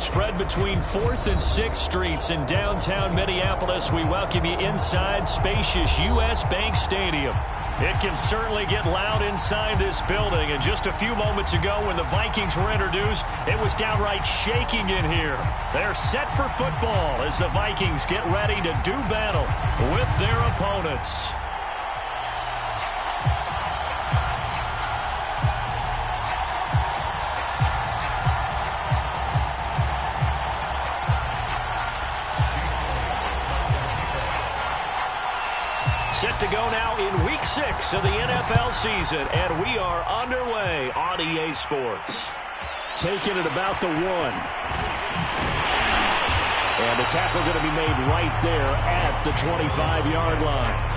spread between 4th and 6th Streets in downtown Minneapolis. We welcome you inside spacious U.S. Bank Stadium. It can certainly get loud inside this building. And just a few moments ago when the Vikings were introduced, it was downright shaking in here. They're set for football as the Vikings get ready to do battle with their opponents. Set to go now in Week 6 of the NFL season, and we are underway on EA Sports. Taking it about the 1. And the tackle going to be made right there at the 25-yard line.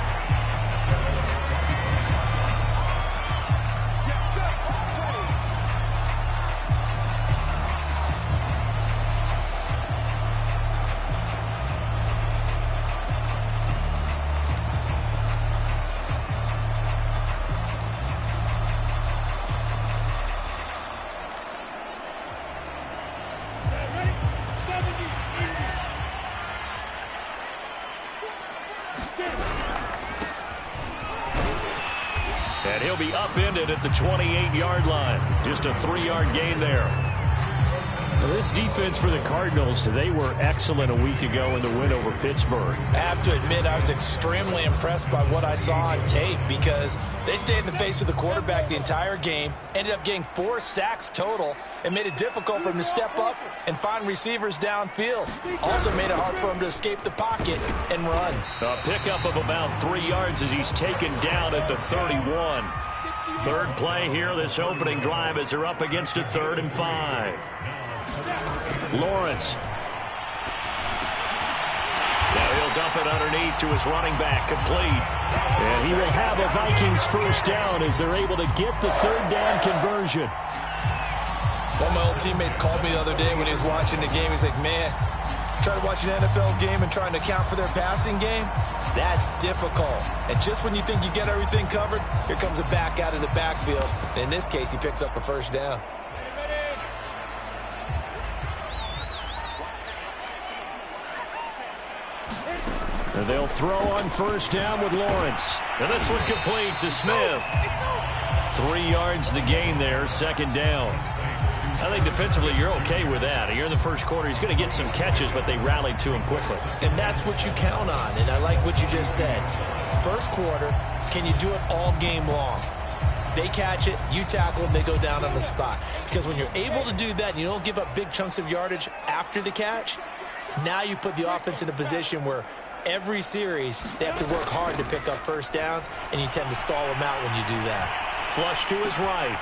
And he'll be upended at the 28-yard line. Just a 3-yard gain there. Now this defense for the Cardinals, they were excellent a week ago in the win over Pittsburgh. I have to admit, I was extremely impressed by what I saw on tape because they stayed in the face of the quarterback the entire game, ended up getting 4 sacks total, and made it difficult for him to step up and find receivers downfield. Also made it hard for him to escape the pocket and run. A pickup of about 3 yards as he's taken down at the 31. Third play here, this opening drive as they're up against a 3rd and 5. Lawrence. Now he'll dump it underneath to his running back, complete. And he will have a Vikings first down as they're able to get the 3rd down conversion. One of my old teammates called me the other day when he was watching the game. He's like, man, trying to watch an NFL game and trying to account for their passing game, that's difficult. And just when you think you get everything covered, here comes a back out of the backfield. And in this case, he picks up a first down. And they'll throw on first down with Lawrence. And this one complete to Smith. 3 yards the gain there, 2nd down. I think defensively you're okay with that. You're in the first quarter. He's going to get some catches, but they rallied to him quickly. And that's what you count on, and I like what you just said. First quarter, can you do it all game long? They catch it, you tackle them, they go down on the spot. Because when you're able to do that and you don't give up big chunks of yardage after the catch, now you put the offense in a position where every series they have to work hard to pick up first downs, and you tend to stall them out when you do that. Flush to his right.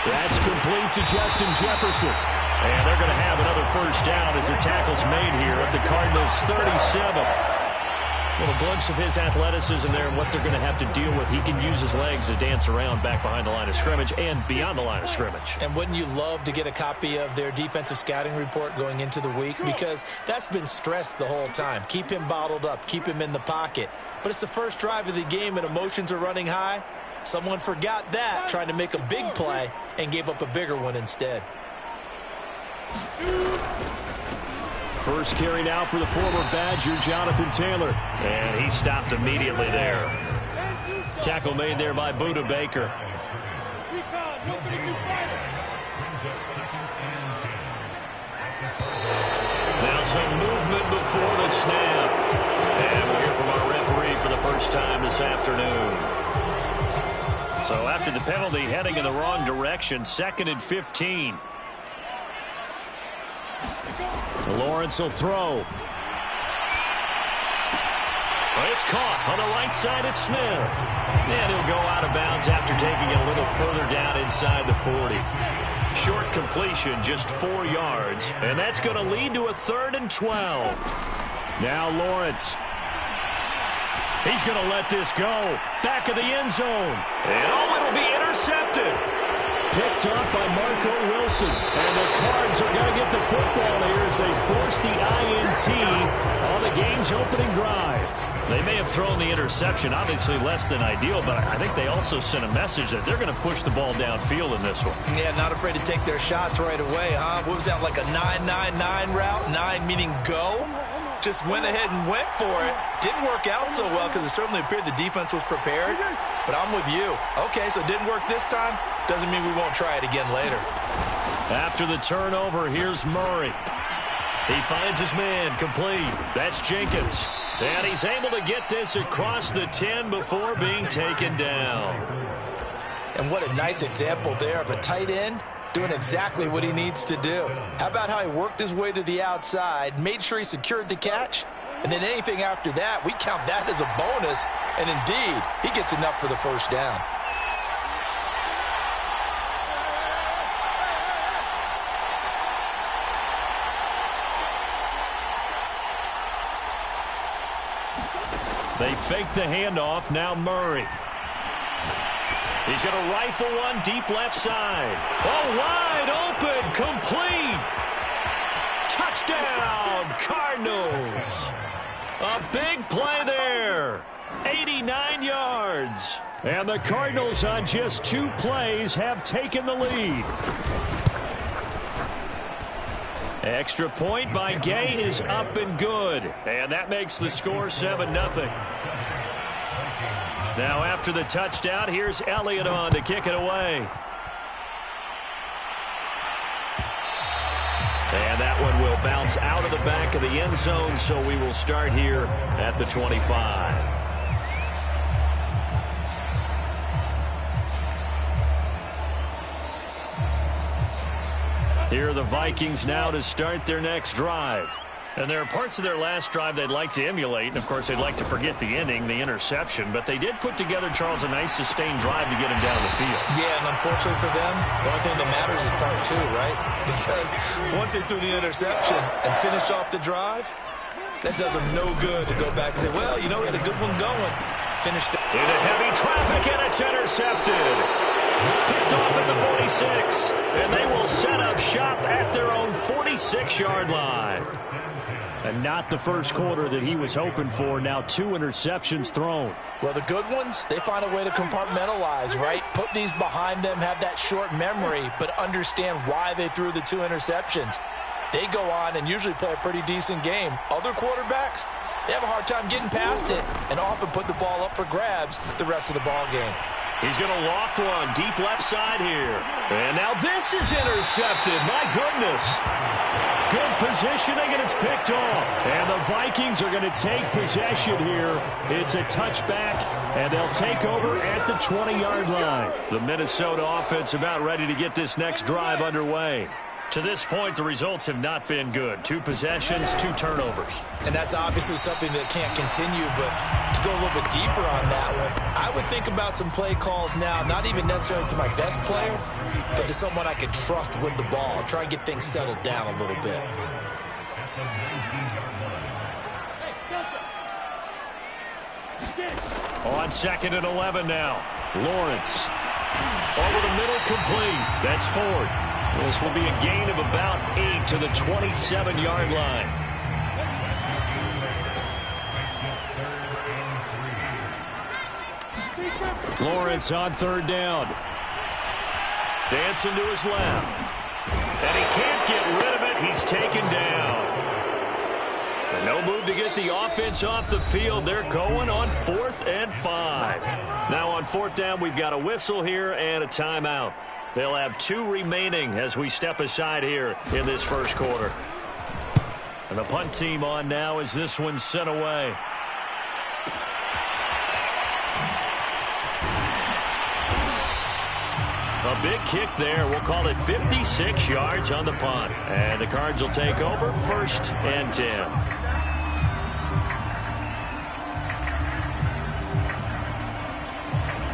That's complete to Justin Jefferson. And they're going to have another first down as the tackle's made here at the Cardinals' 37. A little glimpse of his athleticism there and what they're going to have to deal with. He can use his legs to dance around back behind the line of scrimmage and beyond the line of scrimmage. And wouldn't you love to get a copy of their defensive scouting report going into the week? Because that's been stressed the whole time. Keep him bottled up. Keep him in the pocket. But it's the first drive of the game and emotions are running high. Someone forgot that, trying to make a big play, and gave up a bigger one instead. First carry now for the former Badger, Jonathan Taylor. And he stopped immediately there. Tackle made there by Buda Baker. Now some movement before the snap. And we'll hear from our referee for the first time this afternoon. So after the penalty, heading in the wrong direction, 2nd and 15. Lawrence will throw. It's caught on the right side at Smith. And he'll go out of bounds after taking it a little further down inside the 40. Short completion, just 4 yards. And that's going to lead to a 3rd and 12. Now Lawrence. He's going to let this go. Back of the end zone. And it'll be intercepted. Picked off by Marco Wilson. And the Cards are going to get the football here as they force the INT on the game's opening drive. They may have thrown the interception, obviously less than ideal, but I think they also sent a message that they're going to push the ball downfield in this one. Yeah, not afraid to take their shots right away, huh? What was that, like a 9-9-9 route? 9 meaning go? Just went ahead and went for it. Didn't work out so well because it certainly appeared the defense was prepared. But I'm with you. Okay, so it didn't work this time. Doesn't mean we won't try it again later. After the turnover, here's Murray. He finds his man complete. That's Jenkins. And he's able to get this across the 10 before being taken down. And what a nice example there of a tight end doing exactly what he needs to do. How about how he worked his way to the outside, made sure he secured the catch, and then anything after that, we count that as a bonus. And indeed, he gets enough for the first down. They fake the handoff. Now Murray. He's going to rifle one deep left side. Oh, wide open. Complete. Touchdown, Cardinals. A big play there. 89 yards. And the Cardinals on just 2 plays have taken the lead. Extra point by Gay is up and good. And that makes the score 7-0. Now after the touchdown, here's Elliott on to kick it away. And that one will bounce out of the back of the end zone, so we will start here at the 25. Here are the Vikings now to start their next drive. And there are parts of their last drive they'd like to emulate. And, of course, they'd like to forget the inning, the interception. But they did put together, Charles, a nice sustained drive to get him down the field. Yeah, and unfortunately for them, the only thing that matters is part 2, right? Because once they threw the interception and finished off the drive, that does them no good to go back and say, well, you know, we had a good one going. Finish that. Into heavy traffic, and it's intercepted. Picked off at the 46. And they will set up shop at their own 46-yard line. And not the first quarter that he was hoping for. Now 2 interceptions thrown. Well, the good ones, they find a way to compartmentalize, right? Put these behind them, have that short memory, but understand why they threw the 2 interceptions. They go on and usually play a pretty decent game. Other quarterbacks, they have a hard time getting past it and often put the ball up for grabs the rest of the ball game. He's going to loft one deep left side here. And now this is intercepted. My goodness. Good positioning, and it's picked off. And the Vikings are going to take possession here. It's a touchback, and they'll take over at the 20-yard line. The Minnesota offense about ready to get this next drive underway. To this point, the results have not been good. 2 possessions, 2 turnovers. And that's obviously something that can't continue, but to go a little bit deeper on that one, I would think about some play calls now, not even necessarily to my best player, but to someone I can trust with the ball. Try and get things settled down a little bit. On 2nd and 11 now. Lawrence. Over the middle, complete. That's Ford. This will be a gain of about 8 to the 27-yard line. Lawrence on 3rd down. Dancing to his left. And he can't get rid of it. He's taken down. And no move to get the offense off the field. They're going on 4th and 5. Now on 4th down, we've got a whistle here and a timeout. They'll have 2 remaining as we step aside here in this first quarter. And the punt team on now as this one's sent away. A big kick there. We'll call it 56 yards on the punt. And the Cards will take over 1st and 10.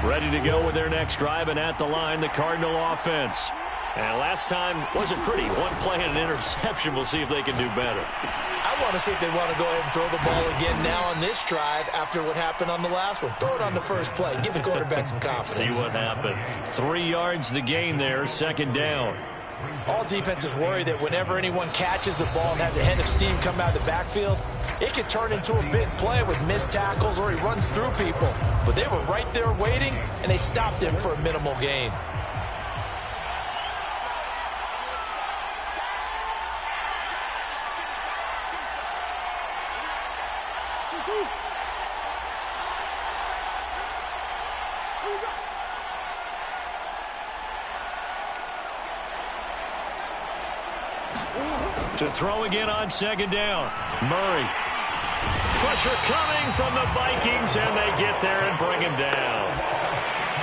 Ready to go with their next drive, and at the line, the Cardinal offense. And last time wasn't pretty. 1 play and an interception. We'll see if they can do better. I want to see if they want to go ahead and throw the ball again now on this drive after what happened on the last one. Throw it on the first play. Give the quarterback some confidence. See what happens. 3 yards the gain there, 2nd down. All defenses worry that whenever anyone catches the ball and has a head of steam come out of the backfield, It could turn into a big play with missed tackles or he runs through people. But they were right there waiting, and they stopped him for a minimal gain. To throw again on second down. Murray. Pressure coming from the Vikings, and they get there and bring him down.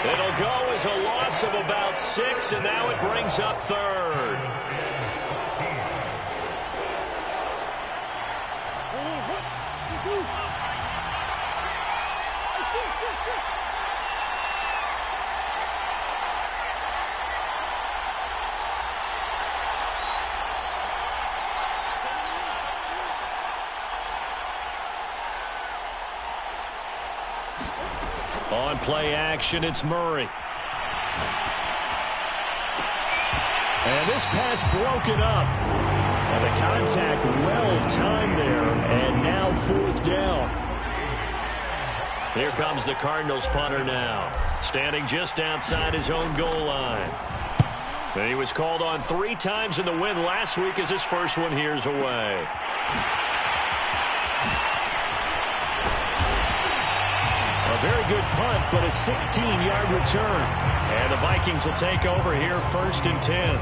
It'll go as a loss of about 6, and now it brings up third. On play action, it's Murray. And this pass broken up. And the contact well timed there. And now fourth down. Here comes the Cardinals punter now. Standing just outside his own goal line. And he was called on 3 times in the win last week as his first one here's away. Very good punt, but a 16-yard return. And the Vikings will take over here first and 10.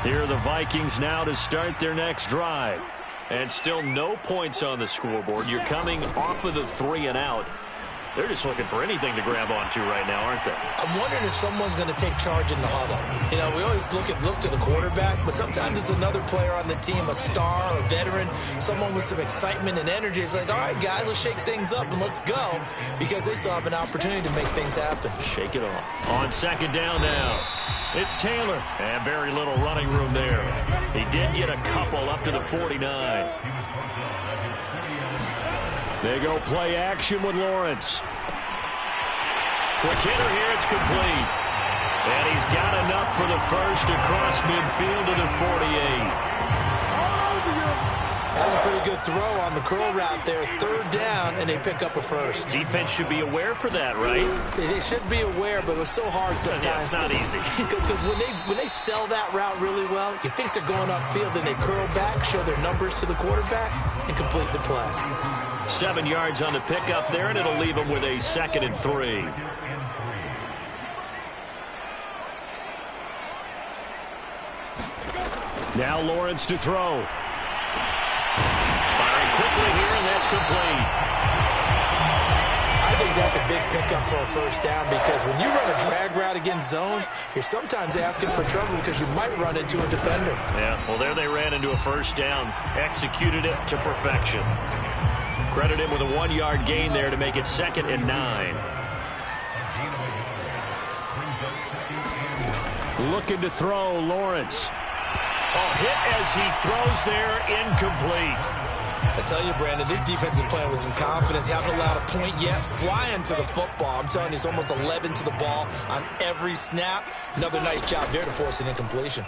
Here are the Vikings now to start their next drive. And still no points on the scoreboard. You're coming off of the 3 and out. They're just looking for anything to grab onto right now, aren't they? I'm wondering if someone's going to take charge in the huddle. You know, we always look to the quarterback, but sometimes it's another player on the team, a star, a veteran, someone with some excitement and energy. It's like, all right, guys, let's shake things up and let's go, because they still have an opportunity to make things happen. Shake it off. On second down now, it's Taylor. And very little running room there. He did get a couple up to the 49. They go play action with Lawrence. Quick hitter here, it's complete. And he's got enough for the first across midfield to the 48. That's a pretty good throw on the curl route there. Third down, and they pick up a first. Defense should be aware for that, right? They should be aware, but it was so hard sometimes. Yeah, it's not easy. Because when they sell that route really well, you think they're going upfield, then they curl back, show their numbers to the quarterback, and complete the play. 7 yards on the pickup there, and it'll leave them with a 2nd and 3. Now Lawrence to throw. Firing quickly here, and that's complete. I think that's a big pickup for a first down, because when you run a drag route against zone, you're sometimes asking for trouble because you might run into a defender. Yeah, well, there they ran into a first down. Executed it to perfection. Credit him with a 1-yard gain there to make it 2nd and 9. Looking to throw, Lawrence. Hit as he throws there, incomplete. I tell you, Brandon, this defense is playing with some confidence. Haven't allowed a point yet. Flying to the football. I'm telling you, it's almost 11 to the ball on every snap. Another nice job there to force an incompletion.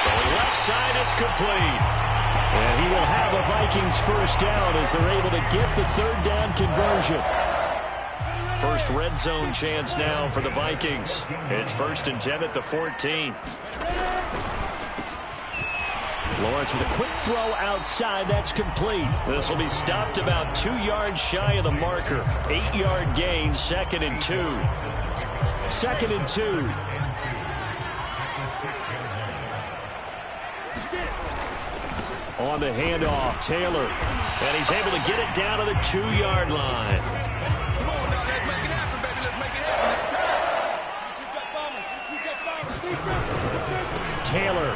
Throwing left side, it's complete. And he will have a Vikings first down as they're able to get the 3rd down conversion. First red zone chance now for the Vikings. It's 1st and 10 at the 14. Lawrence with a quick throw outside. That's complete. This will be stopped about 2 yards shy of the marker. 8-yard gain, 2nd and 2. 2nd and 2. On the handoff, Taylor. And he's able to get it down to the 2-yard line. Taylor.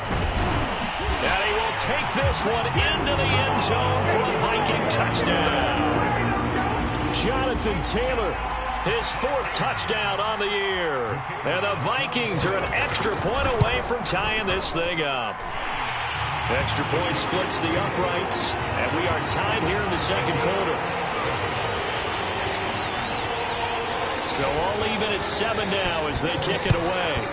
And he will take this one into the end zone for a Viking touchdown. Jonathan Taylor, his 4th touchdown on the year. And the Vikings are an extra point away from tying this thing up. Extra point splits the uprights, and we are tied here in the 2nd quarter. So all even at 7 now as they kick it away.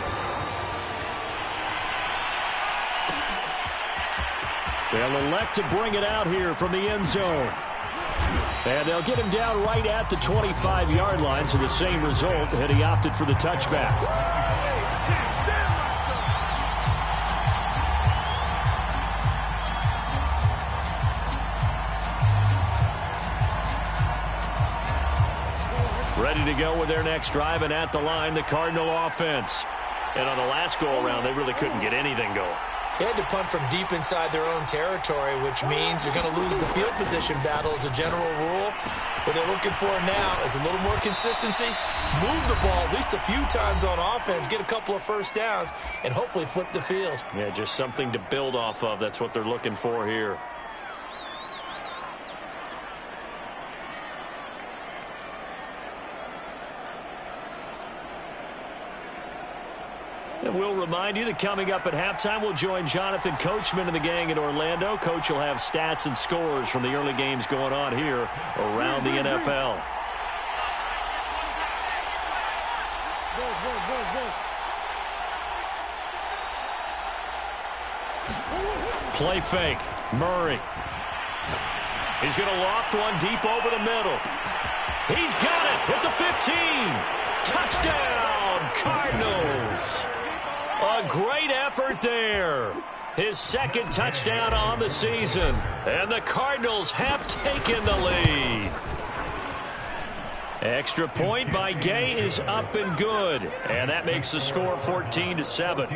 They'll elect to bring it out here from the end zone. And they'll get him down right at the 25-yard line, so the same result, and he opted for the touchback. Ready to go with their next drive, and at the line, the Cardinal offense. And on the last go-around, they really couldn't get anything going. They had to punt from deep inside their own territory, which means you're going to lose the field position battle as a general rule. What they're looking for now is a little more consistency, move the ball at least a few times on offense, get a couple of first downs, and hopefully flip the field. Yeah, just something to build off of. That's what they're looking for here. And we'll remind you that coming up at halftime, we'll join Jonathan Coachman and the gang in Orlando. Coach will have stats and scores from the early games going on here around the NFL. Play fake. Murray. He's going to loft one deep over the middle. He's got it at the 15. Touchdown, Cardinals. A great effort there. His second touchdown on the season. And the Cardinals have taken the lead. Extra point by Gay is up and good. And that makes the score 14-7.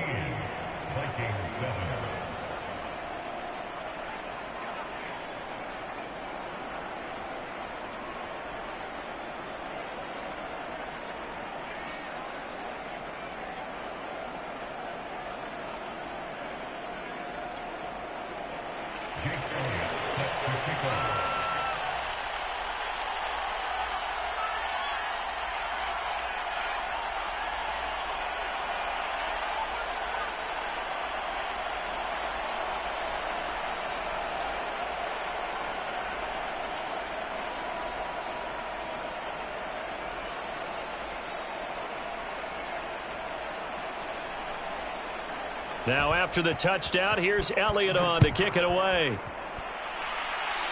Now after the touchdown, here's Elliott on to kick it away.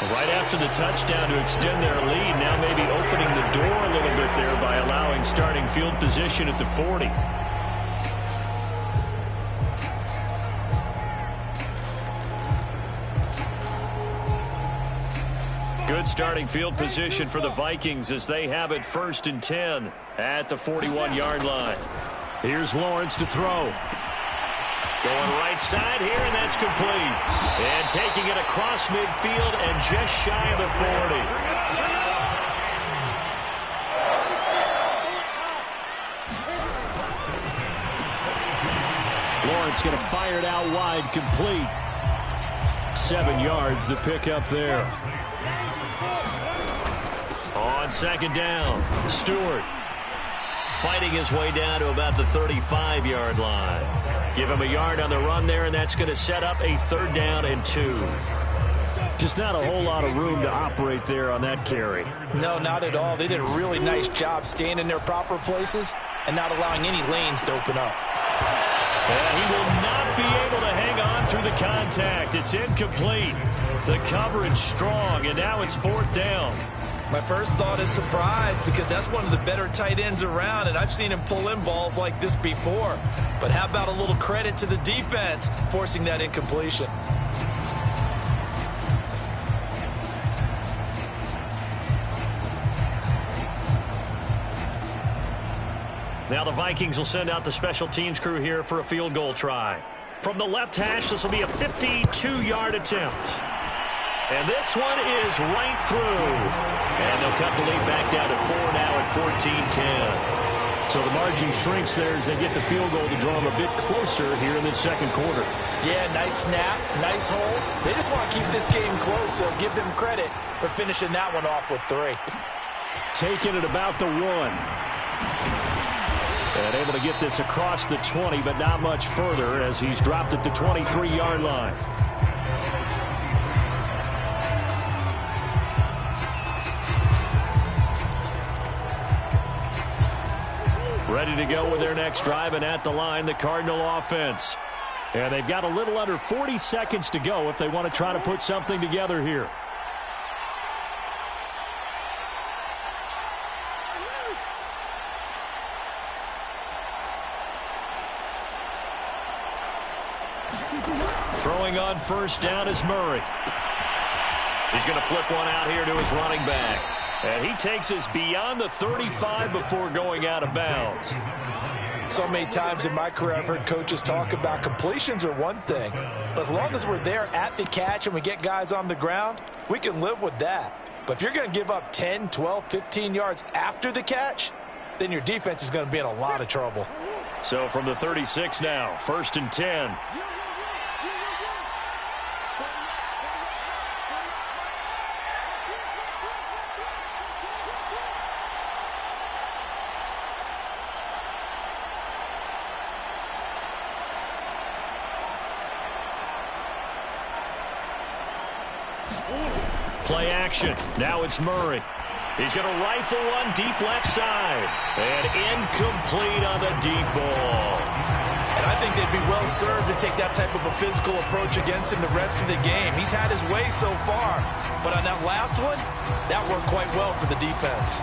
Right after the touchdown to extend their lead, now maybe opening the door a little bit there by allowing starting field position at the 40. Good starting field position for the Vikings as they have it 1st and 10 at the 41-yard line. Here's Lawrence to throw. Going right side here, and that's complete. And taking it across midfield and just shy of the 40. Lawrence going to fire it out wide, complete. 7 yards, the pickup there. On 2nd down, Stewart fighting his way down to about the 35-yard line. Give him a yard on the run there, and that's going to set up a 3rd down and 2. Just not a whole lot of room to operate there on that carry. No, not at all. They did a really nice job staying in their proper places and not allowing any lanes to open up. And he will not be able to hang on through the contact. It's incomplete. The coverage strong, and now it's 4th down. My first thought is surprise, because that's one of the better tight ends around, and I've seen him pull in balls like this before. But how about a little credit to the defense forcing that incompletion? Now the Vikings will send out the special teams crew here for a field goal try. From the left hash, this will be a 52-yard attempt. And this one is right through. And they'll cut the lead back down to 4 now at 14-10. So the margin shrinks there as they get the field goal to draw them a bit closer here in this 2nd quarter. Yeah, nice snap, nice hold. They just want to keep this game close, so give them credit for finishing that one off with 3. Taking it about the 1. And able to get this across the 20, but not much further as he's dropped at the 23-yard line. Ready to go with their next drive, and at the line, the Cardinal offense. And they've got a little under 40 seconds to go if they want to try to put something together here. Throwing on first down is Murray. He's going to flip one out here to his running back. And he takes us beyond the 35 before going out of bounds. So many times in my career I've heard coaches talk about completions are one thing. But as long as we're there at the catch and we get guys on the ground, we can live with that. But if you're going to give up 10, 12, 15 yards after the catch, then your defense is going to be in a lot of trouble. So from the 36 now, 1st and 10. Play action. Now it's Murray. He's going to rifle one deep left side. And incomplete on the deep ball. And I think they'd be well served to take that type of a physical approach against him the rest of the game. He's had his way so far. But on that last one, that worked quite well for the defense.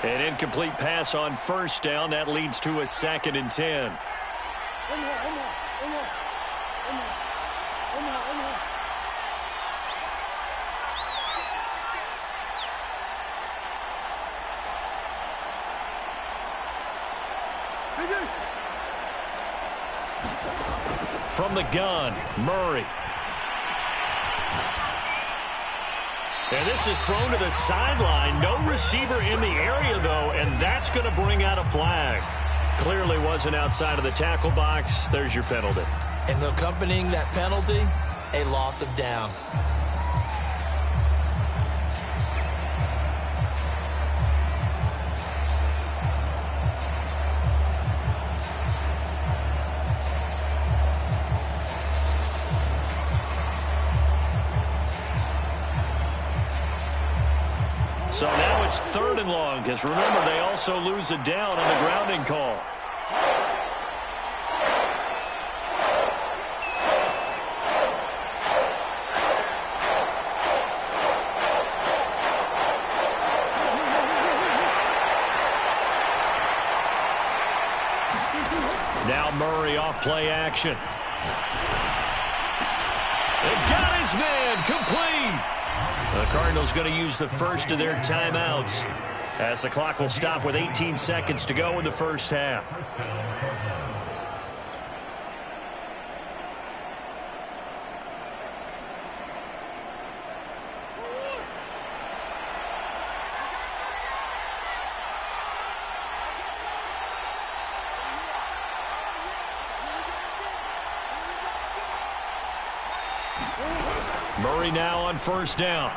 An incomplete pass on first down. That leads to a 2nd and 10. From the gun, Murray. And this is thrown to the sideline. No receiver in the area, though, and that's going to bring out a flag. Clearly wasn't outside of the tackle box. There's your penalty. And accompanying that penalty, a loss of down. So now it's 3rd and long, because remember, they also lose a down on the grounding call. Now Murray off play action. They got his man, complete. The Cardinals going to use the first of their timeouts as the clock will stop with 18 seconds to go in the first half. Murray now on first down.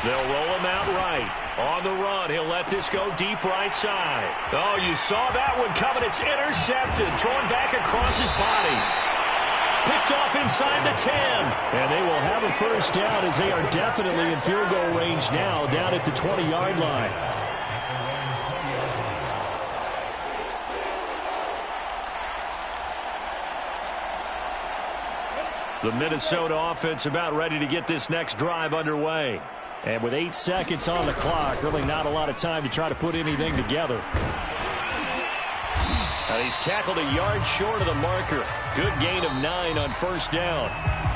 They'll roll him out right. On the run, he'll let this go deep right side. Oh, you saw that one coming. It's intercepted. Thrown back across his body. Picked off inside the 10. And they will have a first down as they are definitely in field goal range now, down at the 20-yard line. The Minnesota offense about ready to get this next drive underway. And with 8 seconds on the clock, really not a lot of time to try to put anything together. And he's tackled a yard short of the marker. Good gain of 9 on first down.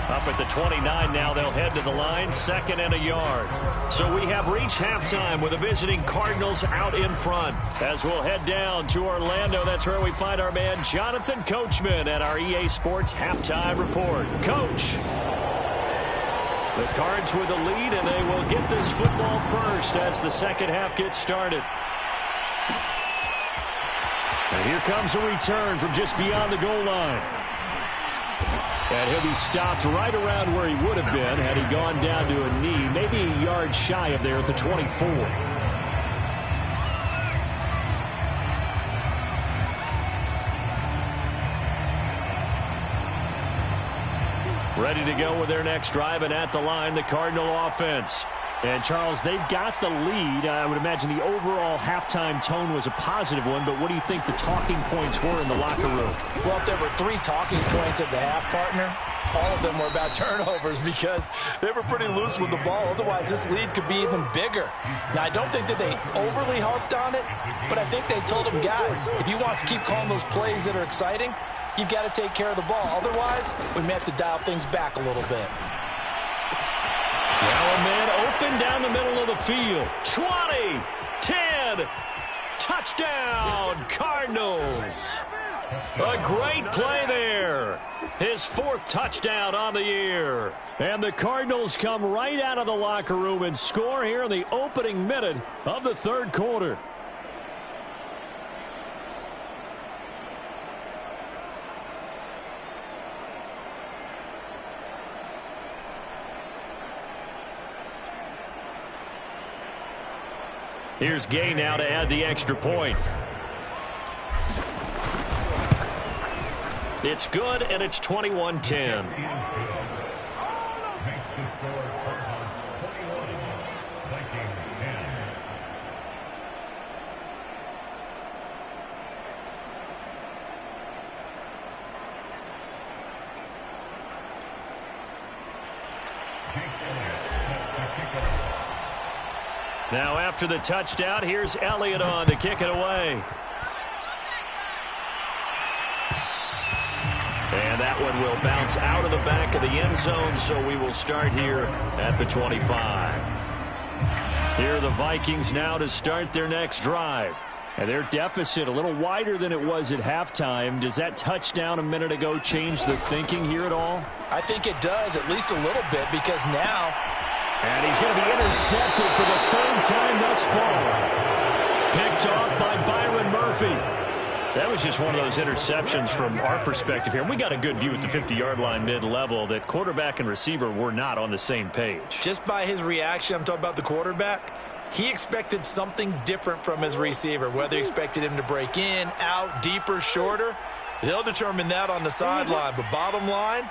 Up at the 29 now, they'll head to the line, 2nd and a yard. So we have reached halftime with the visiting Cardinals out in front. As we'll head down to Orlando, that's where we find our man Jonathan Coachman at our EA Sports Halftime Report. Coach. The Cards with the lead, and they will get this football first as the second half gets started. And here comes a return from just beyond the goal line. And he'll be stopped right around where he would have been had he gone down to a knee, maybe a yard shy of there at the 24. Ready to go with their next drive, and at the line, the Cardinal offense. And, Charles, they've got the lead. I would imagine the overall halftime tone was a positive one, but what do you think the talking points were in the locker room? Well, if there were 3 talking points at the half, partner, all of them were about turnovers because they were pretty loose with the ball. Otherwise, this lead could be even bigger. Now, I don't think that they overly harped on it, but I think they told them, guys, if you want to keep calling those plays that are exciting, you've got to take care of the ball. Otherwise, we may have to dial things back a little bit. Now a man open down the middle of the field. 20, 10, touchdown, Cardinals. A great play there. His 4th touchdown on the year. And the Cardinals come right out of the locker room and score here in the opening minute of the 3rd quarter. Here's Gay now to add the extra point. It's good, and it's 21-10. Now after the touchdown, here's Elliott on to kick it away. And that one will bounce out of the back of the end zone, so we will start here at the 25. Here are the Vikings now to start their next drive. And their deficit a little wider than it was at halftime. Does that touchdown a minute ago change the thinking here at all? I think it does, at least a little bit, because now... And he's going to be intercepted for the 3rd time thus far. Picked off by Byron Murphy. That was just one of those interceptions from our perspective here. And we got a good view at the 50-yard line mid-level that quarterback and receiver were not on the same page. Just by his reaction, I'm talking about the quarterback, he expected something different from his receiver. Whether he expected him to break in, out, deeper, shorter, they'll determine that on the sideline. But bottom line,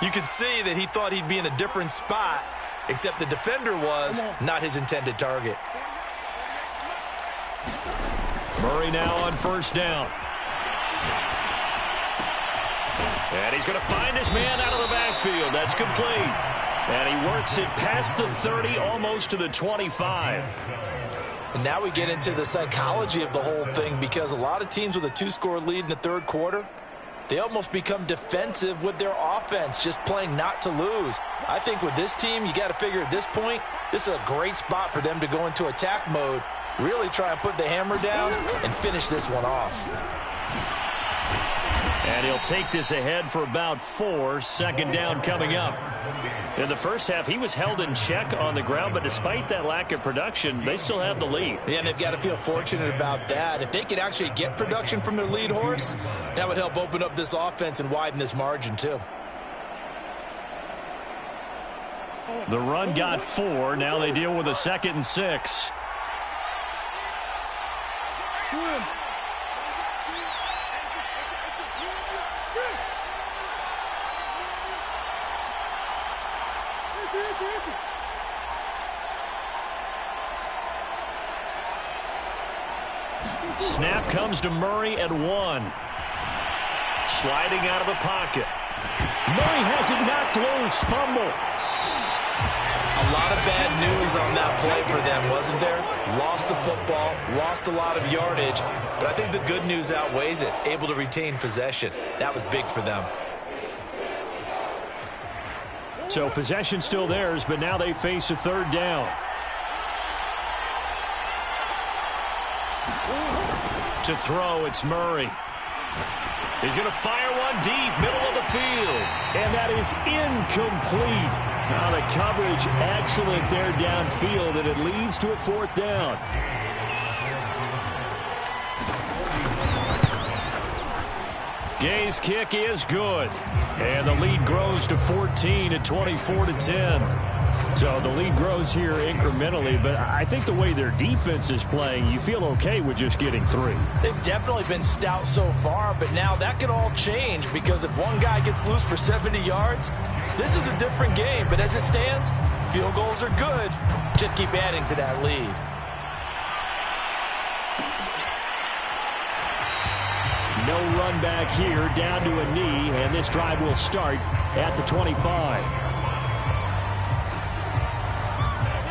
you could see that he thought he'd be in a different spot, except the defender was not his intended target. Murray now on 1st down. And he's going to find his man out of the backfield. That's complete. And he works it past the 30, almost to the 25. And now we get into the psychology of the whole thing, because a lot of teams with a 2-score lead in the 3rd quarter, they almost become defensive with their offense, just playing not to lose. I think with this team, you got to figure at this point, this is a great spot for them to go into attack mode, really try and put the hammer down and finish this one off. And he'll take this ahead for about 4. 2nd down coming up. In the first half, he was held in check on the ground, but despite that lack of production, they still have the lead. Yeah, and they've got to feel fortunate about that. If they could actually get production from their lead horse, that would help open up this offense and widen this margin too. The run got 4. Now they deal with a 2nd and 6. Snap comes to Murray at 1. Sliding out of the pocket. Murray has it knocked loose. Fumble. A lot of bad news on that play for them, wasn't there? Lost the football, lost a lot of yardage, but I think the good news outweighs it. Able to retain possession. That was big for them. So possession still theirs, but now they face a 3rd down. To throw, it's Murray. He's going to fire one deep, middle of the field. And that is incomplete. Now the coverage excellent there downfield, and it leads to a 4th down. Gay's kick is good. And the lead grows to 14 at 24-10. So the lead grows here incrementally, but I think the way their defense is playing, you feel okay with just getting 3. They've definitely been stout so far, but now that could all change, because if one guy gets loose for 70 yards, this is a different game. But as it stands, field goals are good. just keep adding to that lead. No run back here, down to a knee, and this drive will start at the 25.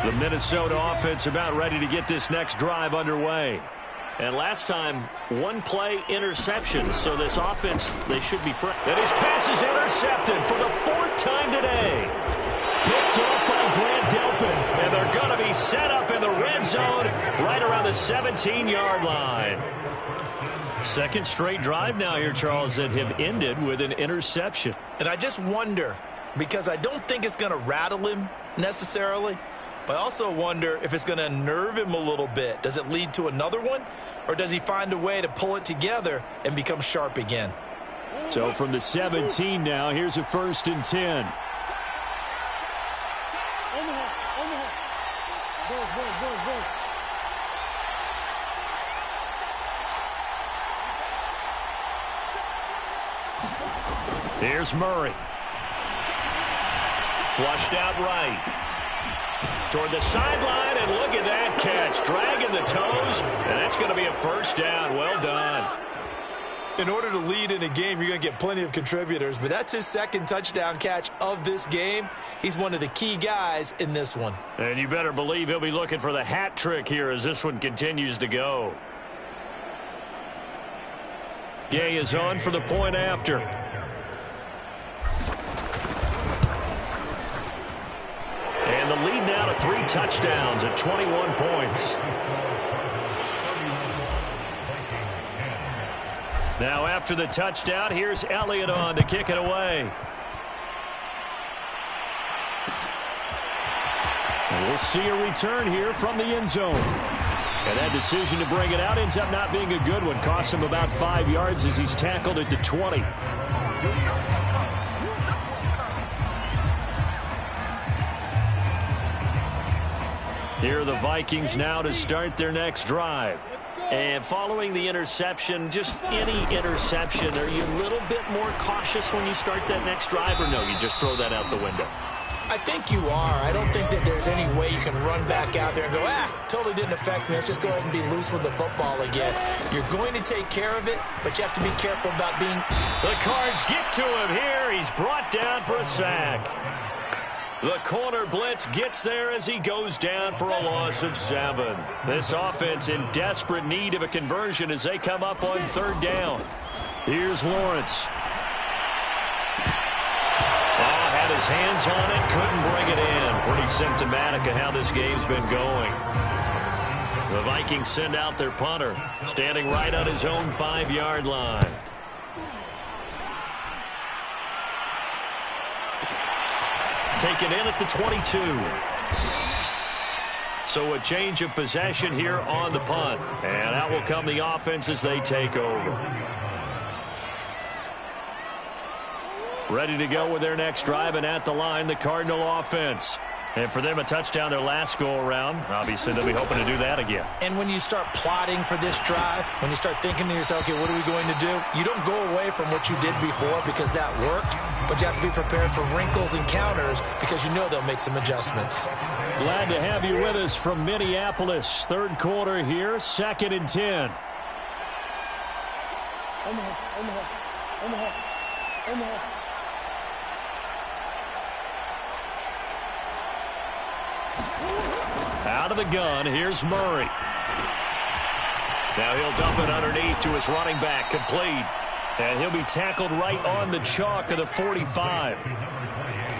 The Minnesota offense about ready to get this next drive underway. And last time, one play interception, so this offense, they should be fresh. And his pass is intercepted for the 4th time today. Picked off by Grant Delpin, and they're going to be set up in the red zone right around the 17-yard line. Second straight drive now here, Charles, that have ended with an interception. And I just wonder, because I don't think it's going to rattle him necessarily, but I also wonder if it's going to unnerve him a little bit. Does it lead to another one, or does he find a way to pull it together and become sharp again? So from the 17 now, here's a 1st and 10. Here's Murray. Flushed out right. Toward the sideline, and look at that catch. Dragging the toes, and that's going to be a 1st down. Well done. In order to lead in a game, you're going to get plenty of contributors, but that's his 2nd touchdown catch of this game. He's one of the key guys in this one. And you better believe he'll be looking for the hat trick here as this one continues to go. Gay is on for the point after. And the lead now to 3 touchdowns at 21 points. Now after the touchdown, here's Elliott on to kick it away. And we'll see a return here from the end zone. And that decision to bring it out ends up not being a good one. Costs him about 5 yards as he's tackled at the 20. Here are the Vikings now to start their next drive. And following the interception, just any interception, are you a little bit more cautious when you start that next drive, or no, you just throw that out the window? I think you are. I don't think that there's any way you can run back out there and go, totally didn't affect me. Let's just go ahead and be loose with the football again. You're going to take care of it, but you have to be careful about being... The Cards get to him here. He's brought down for a sack. The corner blitz gets there as he goes down for a loss of 7. This offense in desperate need of a conversion as they come up on 3rd down. Here's Lawrence. Had his hands on it, couldn't bring it in. Pretty symptomatic of how this game's been going. The Vikings send out their punter, standing right on his own 5-yard line. Taken in at the 22. So a change of possession here on the punt. And out will come the offense as they take over. Ready to go with their next drive, and at the line, the Cardinal offense. And for them, a touchdown their last go-around. Obviously, they'll be hoping to do that again. And when you start plotting for this drive, when you start thinking to yourself, okay, what are we going to do? You don't go away from what you did before because that worked, but you have to be prepared for wrinkles and counters because you know they'll make some adjustments. Glad to have you with us from Minneapolis. 3rd quarter here, 2nd and 10. Omaha. Out of the gun, here's Murray. Now he'll dump it underneath to his running back, complete. And he'll be tackled right on the chalk of the 45.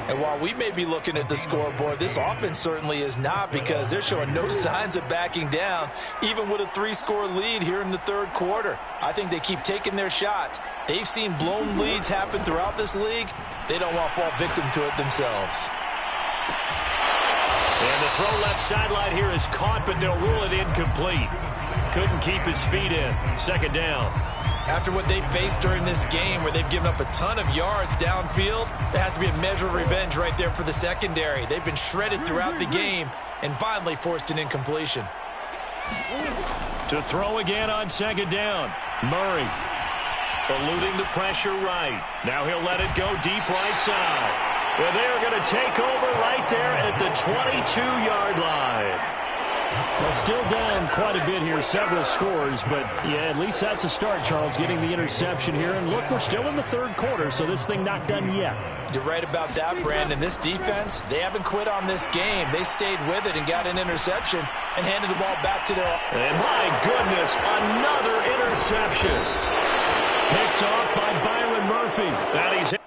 And while we may be looking at the scoreboard, this offense certainly is not, because they're showing no signs of backing down, even with a 3-score lead here in the 3rd quarter. I think they keep taking their shots. They've seen blown leads happen throughout this league. They don't want to fall victim to it themselves. And the throw left sideline here is caught, but they'll rule it incomplete. Couldn't keep his feet in. 2nd down. After what they faced during this game, where they've given up a ton of yards downfield, there has to be a measure of revenge right there for the secondary. They've been shredded throughout the game and finally forced an incompletion. To throw again on 2nd down. Murray eluding the pressure right. Now he'll let it go deep right side. Well, they're going to take over right there at the 22-yard line. Well, still down quite a bit here, several scores, but yeah, at least that's a start, Charles, getting the interception here. And look, we're still in the third quarter, so this thing not done yet. You're right about that, Brandon. This defense, they haven't quit on this game. They stayed with it and got an interception and handed the ball back to their... And my goodness, another interception. Picked off by Byron Murphy. And he's...